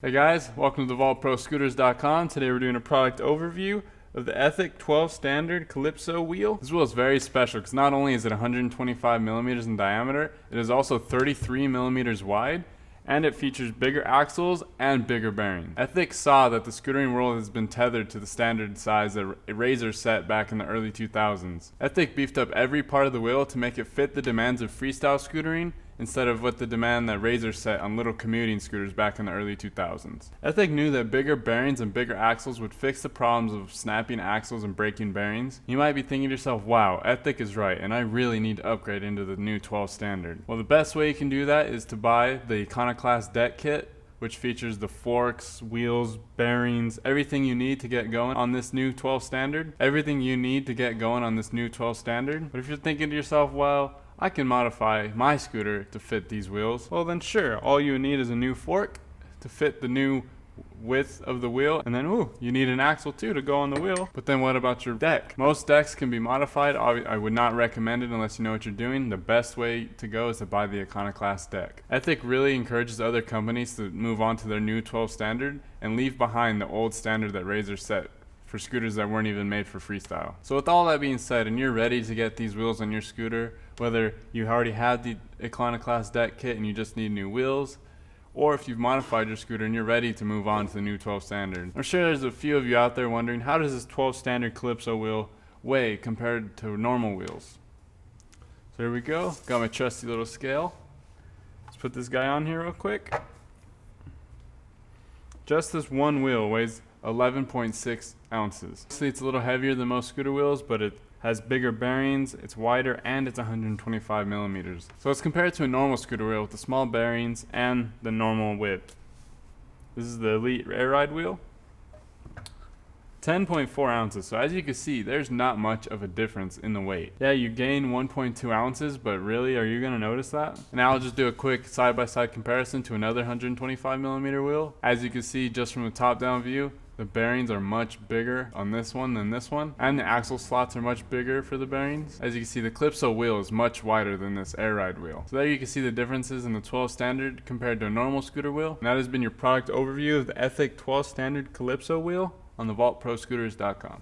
Hey guys, welcome to the vaultproscooters.com. Today we're doing a product overview of the Ethic 12 Standard Calypso wheel. This wheel is very special because not only is it 125 millimeters in diameter, it is also 33 millimeters wide, and it features bigger axles and bigger bearings. Ethic saw that the scootering world has been tethered to the standard size that Razor set back in the early 2000s. Ethic beefed up every part of the wheel to make it fit the demands of freestyle scootering instead of what the demand that Razor set on little commuting scooters back in the early 2000s. Ethic knew that bigger bearings and bigger axles would fix the problems of snapping axles and breaking bearings. You might be thinking to yourself, wow, Ethic is right, and I really need to upgrade into the new 12 standard. Well, the best way you can do that is to buy the Iconoclast deck kit, which features the forks, wheels, bearings, everything you need to get going on this new 12 standard. Everything you need to get going on this new 12 standard. But if you're thinking to yourself, well, I can modify my scooter to fit these wheels, well then sure, all you need is a new fork to fit the new width of the wheel, and then you need an axle too to go on the wheel. But then what about your deck? Most decks can be modified. I would not recommend it unless you know what you're doing. The best way to go is to buy the Iconoclast deck. Ethic really encourages other companies to move on to their new 12 standard and leave behind the old standard that Razor set for scooters that weren't even made for freestyle. So with all that being said, and you're ready to get these wheels on your scooter, whether you already have the Iconoclast deck kit and you just need new wheels, or if you've modified your scooter and you're ready to move on to the new 12 standard. I'm sure there's a few of you out there wondering, how does this 12 standard Calypso wheel weigh compared to normal wheels? So here we go, got my trusty little scale. Let's put this guy on here real quick. Just this one wheel weighs 11.6 ounces. Obviously it's a little heavier than most scooter wheels, but it has bigger bearings, it's wider, and it's 125 millimeters. So let's compare it to a normal scooter wheel with the small bearings and the normal width. This is the Elite Air Ride wheel. 10.4 ounces. So as you can see, there's not much of a difference in the weight. Yeah, you gain 1.2 ounces, but really, are you gonna notice that? Now I'll just do a quick side-by-side comparison to another 125 millimeter wheel. As you can see, just from the top-down view, the bearings are much bigger on this one than this one, and the axle slots are much bigger for the bearings. As you can see, the Calypso wheel is much wider than this Air Ride wheel. So there you can see the differences in the 12 standard compared to a normal scooter wheel. And that has been your product overview of the Ethic 12 standard Calypso wheel on the vaultproscooters.com.